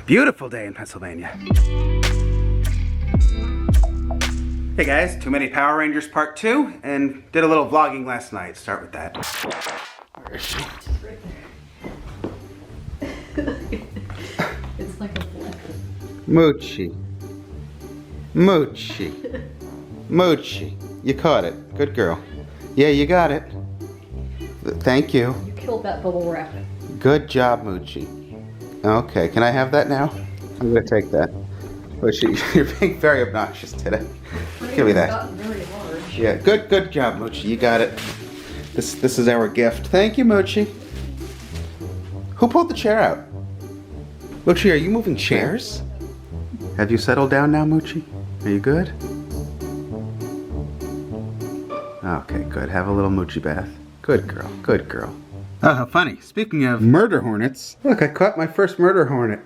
Beautiful day in Pennsylvania. Hey guys, Too Many Power Rangers Part 2, and did a little vlogging last night. Start with that. Where is she? It's like a blip. Moochie. Moochie. Moochie. You caught it. Good girl. Yeah, you got it. Thank you. You killed that bubble wrap. Good job, Moochie. Okay, can I have that now? I'm gonna take that. Moochie, you're being very obnoxious today. Give me that. Very large. Yeah, good job, Moochie. You got it. This is our gift. Thank you, Moochie. Who pulled the chair out? Moochie, are you moving chairs? Have you settled down now, Moochie? Are you good? Okay, good. Have a little Moochie bath. Good girl. Good girl. Oh, how funny. Speaking of murder hornets, look, I caught my first murder hornet.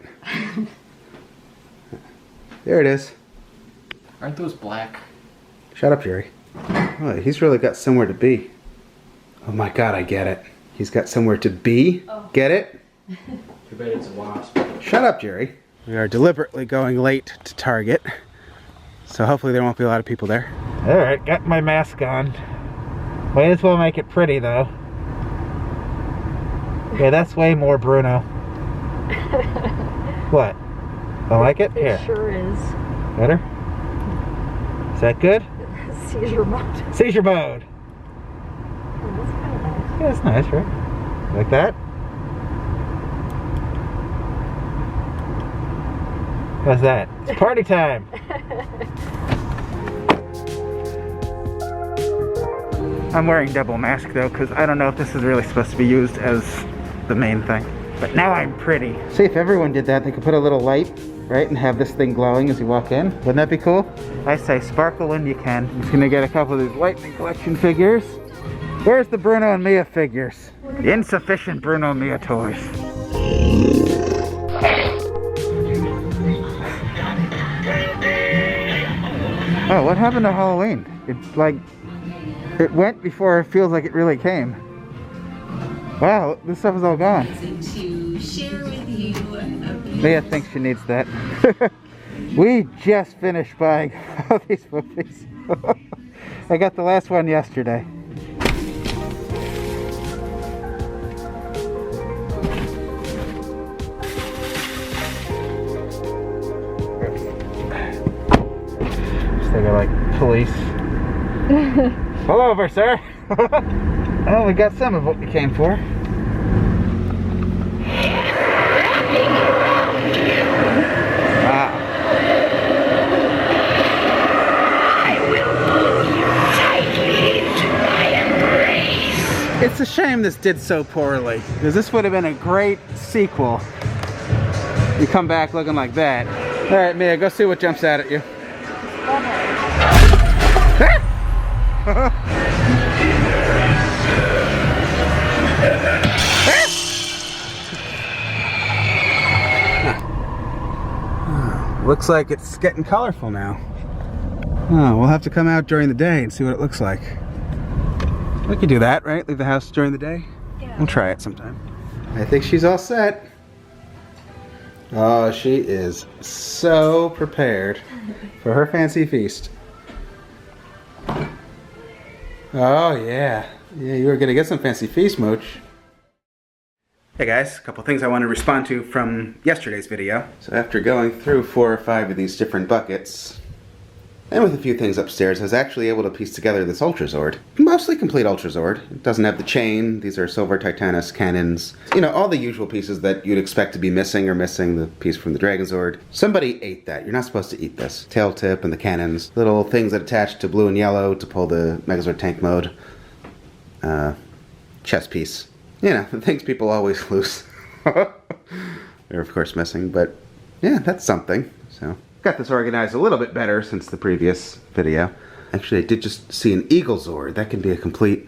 There it is. Aren't those black? Shut up, Jerry. Oh, he's really got somewhere to be. Oh my god, I get it. He's got somewhere to be. Oh. Get it? Too bad it's a wasp. Shut up, Jerry. We are deliberately going late to Target, so hopefully there won't be a lot of people there. Alright, got my mask on. Might as well make it pretty, though. Yeah, that's way more Bruno. What? I like it? Here. It sure is. Better? Is that good? Seizure mode. Seizure mode! Oh, that's kind of nice. Yeah, it's nice, right? Like that? How's that? It's party time! I'm wearing double mask though, because I don't know if this is really supposed to be used as the main thing. But now I'm pretty. See, if everyone did that, they could put a little light, right, and have this thing glowing as you walk in. Wouldn't that be cool? I say sparkle when you can. I'm just gonna get a couple of these lightning collection figures. Where's the Bruno and Mia figures? Insufficient Bruno and Mia toys. Oh, what happened to Halloween? It's like, it went before it feels like it really came. Wow, this stuff is all gone. To share with you Mia thinks she needs that. We just finished buying all these movies. I got the last one yesterday. They got like police. Pull over, sir. Oh, we got some of what we came for. Wow. I will pull you tightly into my embrace. It's a shame this did so poorly, because this would have been a great sequel. You come back looking like that. All right, Mia, go see what jumps out at you. Looks like it's getting colorful now. Oh, we'll have to come out during the day and see what it looks like. We could do that, right? Leave the house during the day? Yeah. We'll try it sometime. I think she's all set. Oh, she is so prepared for her fancy feast. Oh, yeah. Yeah, you were gonna get some fancy feast, Mooch. Hey guys, a couple things I want to respond to from yesterday's video. So after going through 4 or 5 of these different buckets, and with a few things upstairs, I was actually able to piece together this Ultrazord. Mostly complete Ultrazord. It doesn't have the chain, these are silver Titanus cannons. You know, all the usual pieces that you'd expect to be missing, or missing the piece from the Dragonzord. Somebody ate that. You're not supposed to eat this. Tail tip and the cannons. Little things that attach to blue and yellow to pull the Megazord tank mode. Chest piece. You know, the things people always lose. They're of course missing, but yeah, that's something. So, got this organized a little bit better since the previous video. Actually, I did just see an Eaglezord. That can be a complete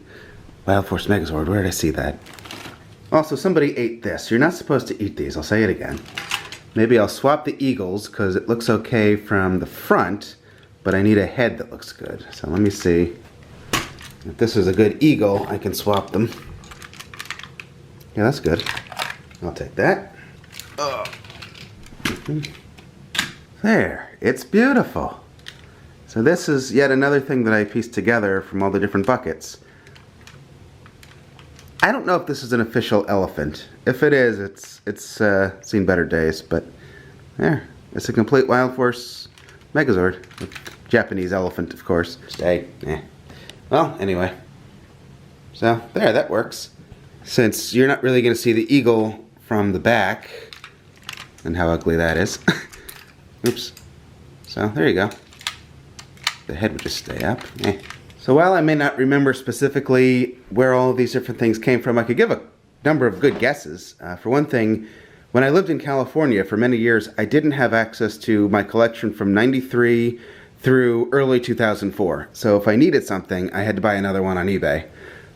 Wild Force Megazord. Where did I see that? Also, somebody ate this. You're not supposed to eat these. I'll say it again. Maybe I'll swap the eagles because it looks okay from the front, but I need a head that looks good. So let me see. If this is a good eagle, I can swap them. Yeah, that's good. I'll take that. Oh. There, it's beautiful. So this is yet another thing that I pieced together from all the different buckets. I don't know if this is an official elephant. If it is, it's seen better days, but there, it's a complete Wild Force Megazord. Japanese elephant, of course. Stay. Well, anyway. So, there, that works. Since you're not really going to see the eagle from the back, and how ugly that is. Oops. So, there you go. The head would just stay up. So while I may not remember specifically where all of these different things came from, I could give a number of good guesses. For one thing, when I lived in California for many years, I didn't have access to my collection from '93 through early 2004. So if I needed something, I had to buy another one on eBay.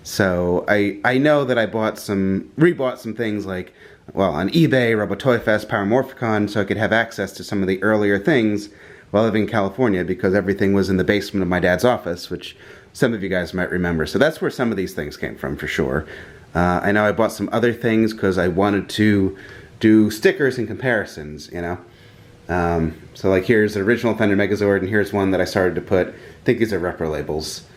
So I know that I rebought some things like, well, on eBay, Robotoy Fest, Power Morphicon, so I could have access to some of the earlier things while living in California, because everything was in the basement of my dad's office, which some of you guys might remember. So that's where some of these things came from, for sure. I know I bought some other things because I wanted to do stickers and comparisons, you know. So like here's the original Thunder Megazord, and here's one that I started to put, I think these are repro labels.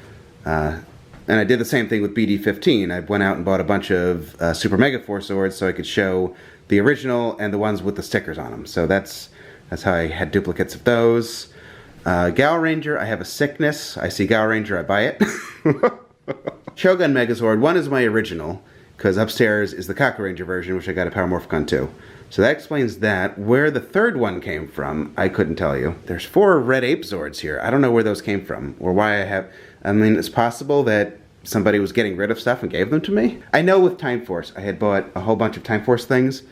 And I did the same thing with BD15. I went out and bought a bunch of Super Mega Force Zords so I could show the original and the ones with the stickers on them. So that's how I had duplicates of those. Gal Ranger, I have a sickness. I see Gal Ranger, I buy it. Shogun Megazord, one is my original, because upstairs is the Kaku Ranger version, which I got at Power Morphicon 2. So that explains that. Where the third one came from, I couldn't tell you. There's 4 Red Ape Zords here. I don't know where those came from, or why I have... I mean, it's possible that somebody was getting rid of stuff and gave them to me. I know with Time Force, I had bought a whole bunch of Time Force things.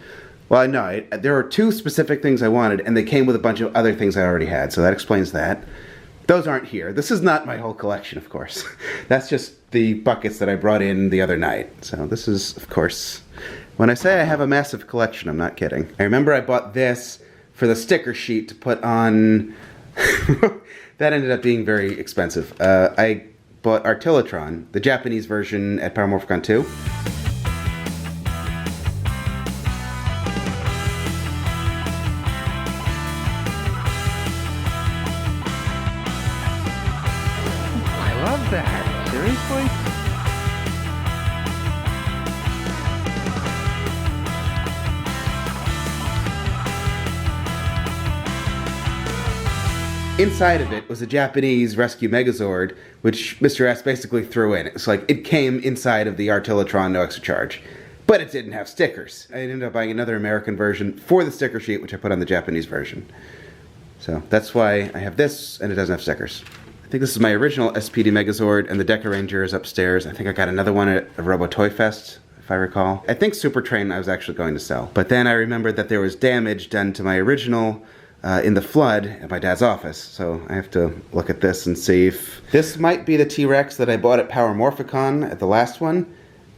Well, no, there were 2 specific things I wanted, and they came with a bunch of other things I already had, so that explains that. Those aren't here. This is not my whole collection, of course. That's just the buckets that I brought in the other night. So this is, of course, when I say I have a massive collection, I'm not kidding. I remember I bought this for the sticker sheet to put on... That ended up being very expensive. I bought Artillatron, the Japanese version, at Power Morphicon 2. I love that. Seriously? Inside of it was a Japanese Rescue Megazord, which Mr. S basically threw in. It's like, it came inside of the Artillatron, no extra charge. But it didn't have stickers. I ended up buying another American version for the sticker sheet, which I put on the Japanese version. So that's why I have this, and it doesn't have stickers. I think this is my original SPD Megazord, and the Deca Ranger is upstairs. I think I got another one at a Robotoy Fest, if I recall. I think Super Train I was actually going to sell. But then I remembered that there was damage done to my original in the flood at my dad's office. So I have to look at this and see if... This might be the T-Rex that I bought at Power Morphicon at the last one.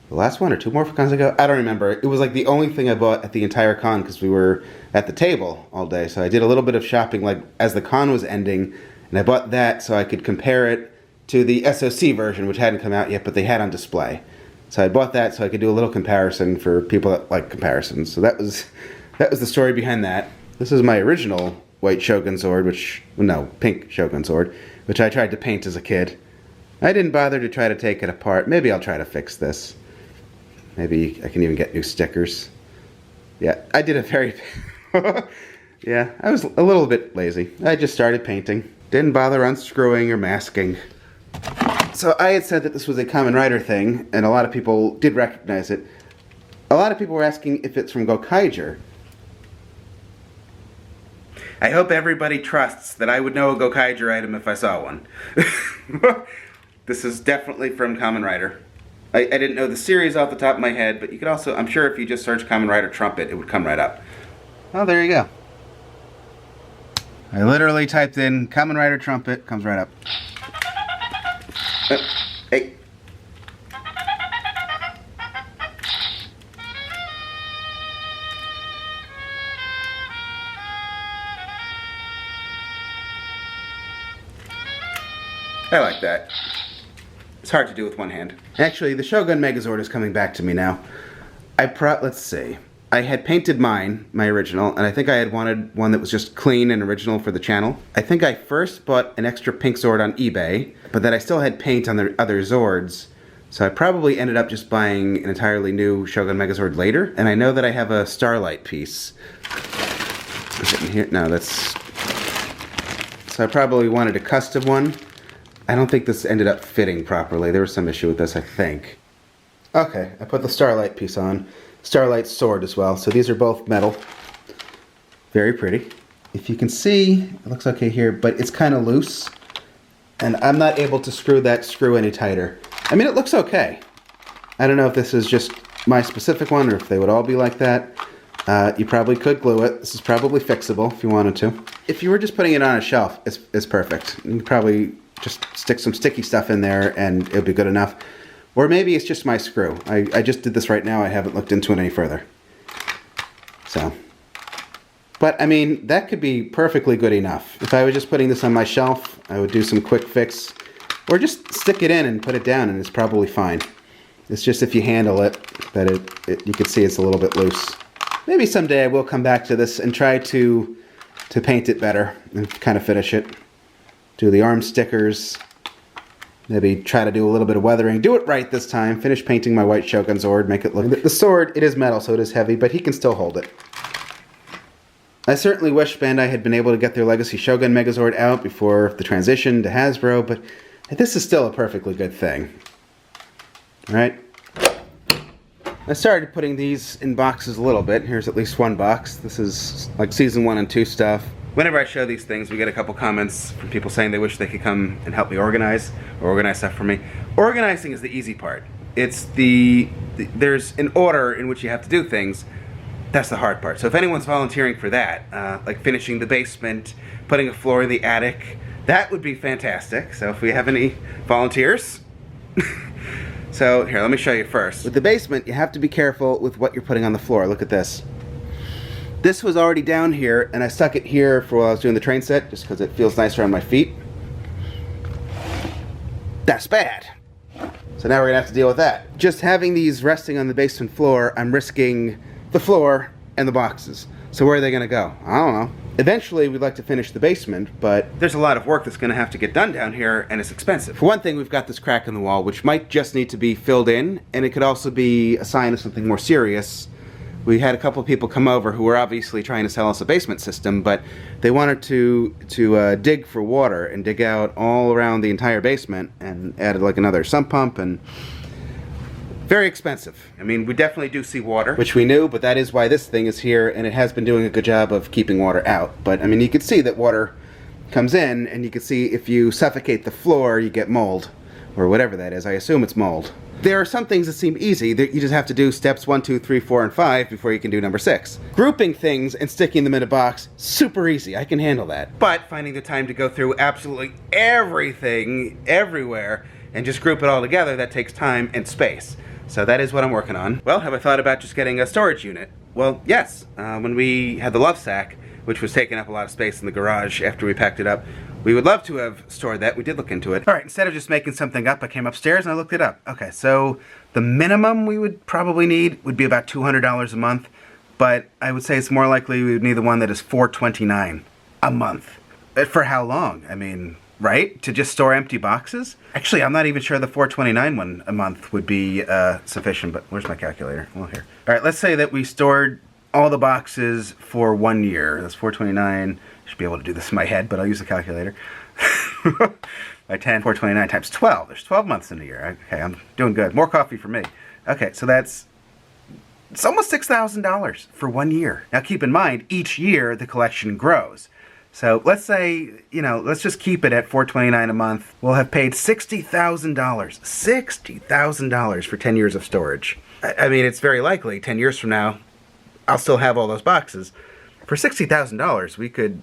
The last one or 2 Morphicons ago? I don't remember. It was like the only thing I bought at the entire con because we were at the table all day. So I did a little bit of shopping like as the con was ending, and I bought that so I could compare it to the SOC version, which hadn't come out yet, but they had on display. So I bought that so I could do a little comparison for people that like comparisons. So that was the story behind that. This is my original white Shogunzord, pink Shogunzord, which I tried to paint as a kid. I didn't bother to try to take it apart. Maybe I'll try to fix this. Maybe I can even get new stickers. Yeah, I did a very... Yeah, I was a little bit lazy. I just started painting. Didn't bother unscrewing or masking. So I had said that this was a Kamen Rider thing, and a lot of people did recognize it. A lot of people were asking if it's from Gokaiger. I hope everybody trusts that I would know a Gokaiger item if I saw one. This is definitely from Kamen Rider. I didn't know the series off the top of my head, but you could also, I'm sure if you just search Kamen Rider Trumpet, it would come right up. Oh, there you go. I literally typed in Kamen Rider Trumpet, comes right up. Hey. I like that. It's hard to do with one hand. Actually, the Shogun Megazord is coming back to me now. Let's see. I had painted mine, my original, and I think I had wanted one that was just clean and original for the channel. I think I first bought an extra pink Zord on eBay, but then I still had paint on the other Zords, so I probably ended up just buying an entirely new Shogun Megazord later. And I know that I have a Starlight piece. Is it in here? No, that's... So I probably wanted a custom one. I don't think this ended up fitting properly. There was some issue with this, I think. Okay, I put the Starlight piece on. Starlight sword as well. So these are both metal. Very pretty. If you can see, it looks okay here, but it's kind of loose. And I'm not able to screw that screw any tighter. I mean, it looks okay. I don't know if this is just my specific one or if they would all be like that. You probably could glue it. This is probably fixable if you wanted to. If you were just putting it on a shelf, it's perfect. You could probably just stick some sticky stuff in there and it'll be good enough. Or maybe it's just my screw. I just did this right now. I haven't looked into it any further. So. But, I mean, that could be perfectly good enough. If I was just putting this on my shelf, I would do some quick fix. Or just stick it in and put it down and it's probably fine. It's just if you handle it, that you can see it's a little bit loose. Maybe someday I will come back to this and try to paint it better and kind of finish it. Do the arm stickers. Maybe try to do a little bit of weathering. Do it right this time. Finish painting my white Shogunzord. Make it look... The sword, it is metal, so it is heavy, but he can still hold it. I certainly wish Bandai had been able to get their Legacy Shogun Megazord out before the transition to Hasbro, but this is still a perfectly good thing. Alright? I started putting these in boxes a little bit. Here's at least one box. This is like Season 1 and 2 stuff. Whenever I show these things, we get a couple comments from people saying they wish they could come and help me organize, or organize stuff for me. Organizing is the easy part. It's there's an order in which you have to do things. That's the hard part. So if anyone's volunteering for that, like finishing the basement, putting a floor in the attic, that would be fantastic. So if we have any volunteers. So here, let me show you first. With the basement, you have to be careful with what you're putting on the floor. Look at this. This was already down here, and I stuck it here for while I was doing the train set, just because it feels nicer on my feet. That's bad. So now we're gonna have to deal with that. Just having these resting on the basement floor, I'm risking the floor and the boxes. So where are they gonna go? I don't know. Eventually, we'd like to finish the basement, but there's a lot of work that's gonna have to get done down here, and it's expensive. For one thing, we've got this crack in the wall, which might just need to be filled in, and it could also be a sign of something more serious. We had a couple of people come over who were obviously trying to sell us a basement system, but they wanted to dig for water and dig out all around the entire basement and added like another sump pump, and very expensive. I mean, we definitely do see water, which we knew, but that is why this thing is here, and it has been doing a good job of keeping water out. But I mean, you can see that water comes in, and you can see if you suffocate the floor, you get mold, or whatever that is. I assume it's mold. There are some things that seem easy, that you just have to do steps 1, 2, 3, 4, and 5 before you can do number 6. Grouping things and sticking them in a box, super easy, I can handle that. But finding the time to go through absolutely everything, everywhere, and just group it all together, that takes time and space. So that is what I'm working on. Well, have I thought about just getting a storage unit? Well, yes. When we had the Love Sack, which was taking up a lot of space in the garage after we packed it up, we would love to have stored that. We did look into it. All right, instead of just making something up, I came upstairs and I looked it up. Okay, so the minimum we would probably need would be about $200 a month, but I would say it's more likely we would need the one that is $429 a month. For how long? I mean, right? To just store empty boxes? Actually, I'm not even sure the $429 one a month would be sufficient, but where's my calculator? Well, here. All right, let's say that we stored all the boxes for 1 year. That's $429. Should be able to do this in my head, but I'll use the calculator. By 10, 429 times 12. There's 12 months in a year. Okay, I'm doing good. More coffee for me. Okay, so it's almost $6,000 for 1 year. Now keep in mind, each year the collection grows. So let's say, let's just keep it at $429 a month. We'll have paid $60,000. $60,000 for 10 years of storage. I mean, it's very likely 10 years from now, I'll still have all those boxes. For $60,000, we could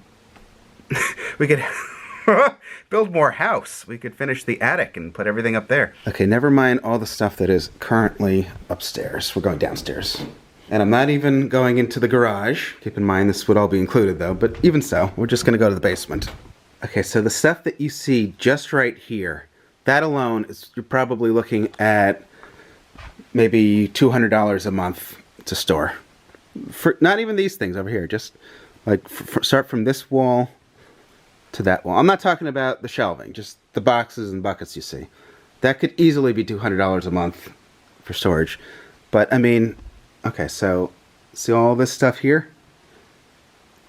build more house. We could finish the attic and put everything up there. Okay, never mind all the stuff that is currently upstairs. We're going downstairs. And I'm not even going into the garage. Keep in mind this would all be included though, but even so, we're just gonna go to the basement. Okay, so the stuff that you see just right here, that alone is, you're probably looking at maybe $200 a month to store. For not even these things over here, just like start from this wall to that wall. I'm not talking about the shelving, just the boxes and buckets you see. That could easily be $200 a month for storage. But I mean, okay, so see all this stuff here?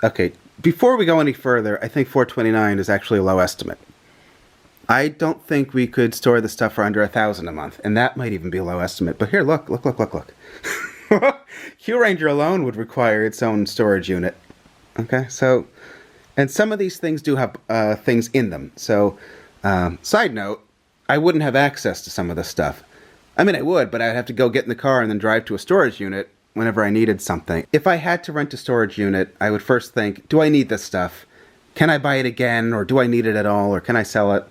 Okay, before we go any further, I think $429 is actually a low estimate. I don't think we could store the stuff for under $1,000 a month, and that might even be a low estimate. But here, look. Q Ranger alone would require its own storage unit. Okay, so, and some of these things do have things in them. So, side note, I wouldn't have access to some of this stuff. I mean, I would, but I'd have to go get in the car and then drive to a storage unit whenever I needed something. If I had to rent a storage unit, I would first think, do I need this stuff? Can I buy it again, or do I need it at all, or can I sell it?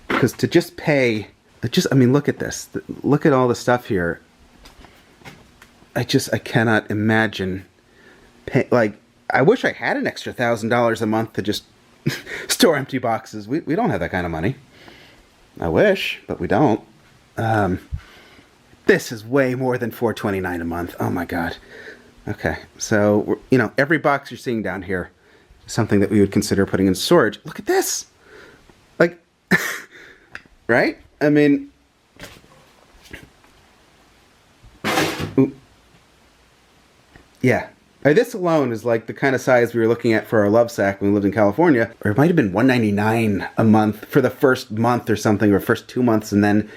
Because to just pay, I mean, look at this. Look at all the stuff here. I cannot imagine like, I wish I had an extra $1,000 a month to just store empty boxes. We don't have that kind of money. I wish, but we don't. This is way more than $429 a month. Oh my God. Okay, so, you know, every box you're seeing down here is something that we would consider putting in storage. Look at this. Like, right? I mean, yeah. This alone is like the kind of size we were looking at for our love sack when we lived in California. Or it might have been $199 a month for the first month or something, or first 2 months, and then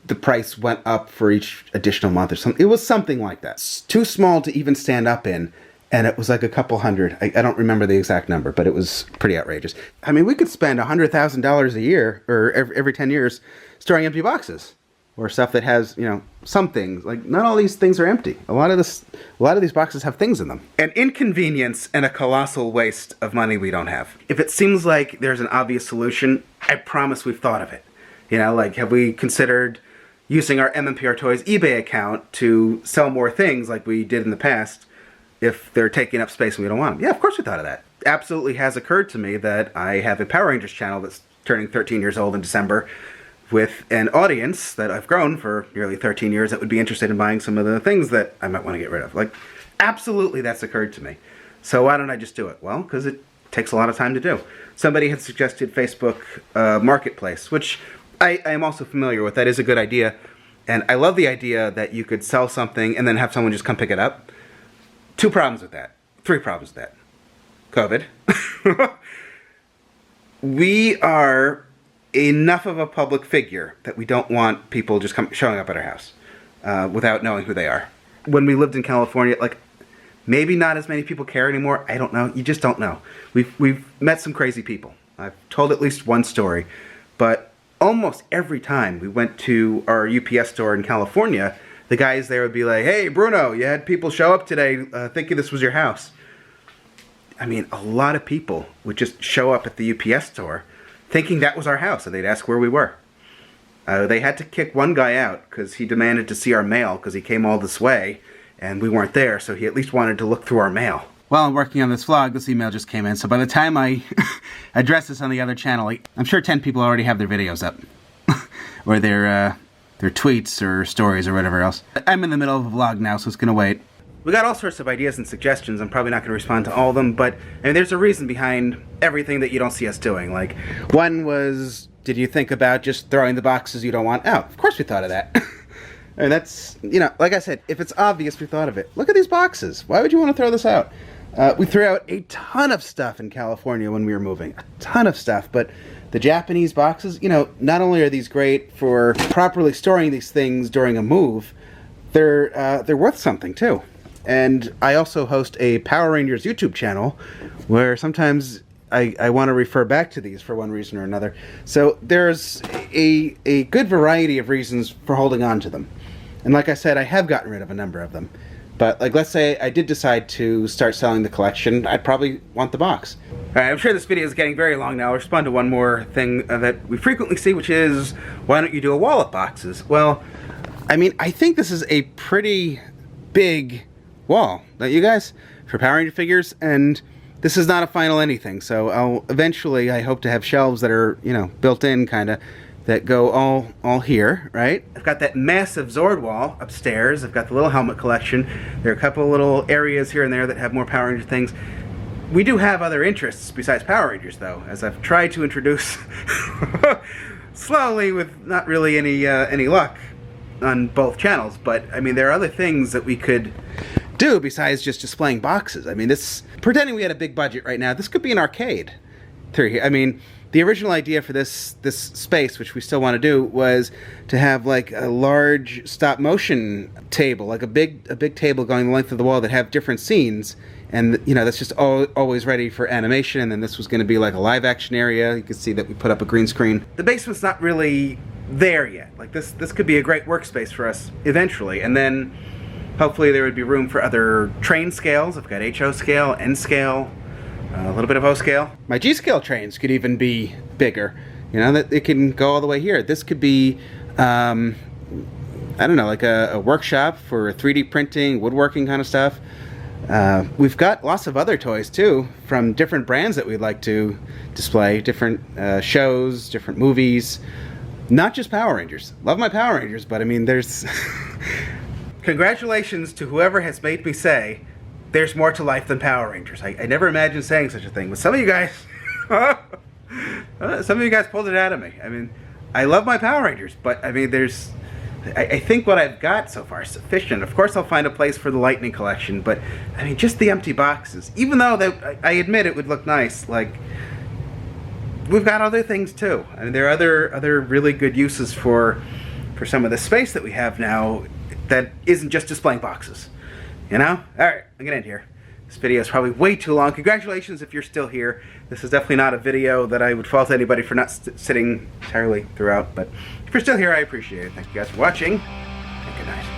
the price went up for each additional month or something. It was something like that. It's too small to even stand up in, and it was like a couple hundred. I don't remember the exact number, but it was pretty outrageous. I mean, we could spend $100,000 a year, or every 10 years, storing empty boxes. Or stuff that has, you know, some things. Like, not all these things are empty. A lot of these boxes have things in them. An inconvenience and a colossal waste of money we don't have. If it seems like there's an obvious solution, I promise we've thought of it. You know, like, have we considered using our MMPRtoys eBay account to sell more things like we did in the past if they're taking up space and we don't want them? Yeah, of course we thought of that. Absolutely has occurred to me that I have a Power Rangers channel that's turning 13 years old in December, with an audience that I've grown for nearly 13 years that would be interested in buying some of the things that I might want to get rid of. Like, absolutely that's occurred to me. So why don't I just do it? Well, because it takes a lot of time to do. Somebody had suggested Facebook Marketplace, which I am also familiar with. That is a good idea. And I love the idea that you could sell something and then have someone just come pick it up. 2 problems with that. 3 problems with that. COVID. We are enough of a public figure that we don't want people just showing up at our house without knowing who they are. When we lived in California, like, maybe not as many people care anymore. I don't know. You just don't know. We've met some crazy people. I've told at least one story, but almost every time we went to our UPS store in California, the guys there would be like, "Hey, Bruno, you had people show up today thinking this was your house." I mean, a lot of people would just show up at the UPS store thinking that was our house, and they'd ask where we were. They had to kick one guy out because he demanded to see our mail because he came all this way and we weren't there, so he at least wanted to look through our mail. While I'm working on this vlog, this email just came in, so by the time I address this on the other channel, I'm sure 10 people already have their videos up. Or their tweets or stories or whatever else. I'm in the middle of a vlog now, so it's gonna wait. We got all sorts of ideas and suggestions. I'm probably not going to respond to all of them, but I mean, there's a reason behind everything that you don't see us doing. Like, one was, did you think about just throwing the boxes you don't want out? Of course we thought of that. And that's, you know, like I said, if it's obvious, we thought of it. Look at these boxes. Why would you want to throw this out? We threw out a ton of stuff in California when we were moving. A ton of stuff, but the Japanese boxes, you know, not only are these great for properly storing these things during a move, they're worth something too. And I also host a Power Rangers YouTube channel where sometimes I want to refer back to these for one reason or another. So there's a good variety of reasons for holding on to them. And like I said, I have gotten rid of a number of them. But like, let's say I did decide to start selling the collection, I'd probably want the box. Alright, I'm sure this video is getting very long now. I'll respond to one more thing that we frequently see, which is, why don't you do a wall of boxes? Well, I mean, I think this is a pretty big wall, don't you guys? For Power Ranger figures, and this is not a final anything, so I'll eventually, I hope to have shelves that are, you know, built in, kind of, that go all here, right? I've got that massive Zord wall upstairs. I've got the little helmet collection. There are a couple of little areas here and there that have more Power Ranger things. We do have other interests besides Power Rangers, though, as I've tried to introduce slowly with not really any luck on both channels. But I mean, there are other things that we could do besides just displaying boxes. I mean, pretending we had a big budget right now, this could be an arcade through here. I mean, the original idea for this space, which we still want to do, was to have like a large stop motion table, like a big table going the length of the wall that have different scenes, and you know, that's just always ready for animation. And then this was going to be like a live action area. You can see that we put up a green screen. The basement's not really there yet. Like this could be a great workspace for us eventually, and then hopefully there would be room for other train scales. I've got HO scale, N scale, a little bit of O scale. My G scale trains could even be bigger. You know, that it can go all the way here. This could be, I don't know, like a workshop for 3D printing, woodworking kind of stuff. We've got lots of other toys too from different brands that we'd like to display, different shows, different movies. Not just Power Rangers. Love my Power Rangers, but I mean, there's... Congratulations to whoever has made me say there's more to life than Power Rangers. I never imagined saying such a thing, but some of you guys pulled it out of me. I mean, I love my Power Rangers, but I mean, I think what I've got so far is sufficient. Of course I'll find a place for the Lightning collection, but I mean, just the empty boxes, even though I admit it would look nice, like, we've got other things too. I mean, there are other really good uses for some of the space that we have now that isn't just displaying boxes, you know? Alright, I'm gonna end here. This video is probably way too long. Congratulations if you're still here. This is definitely not a video that I would fault anybody for not sitting entirely throughout, but if you're still here, I appreciate it. Thank you guys for watching, and good night.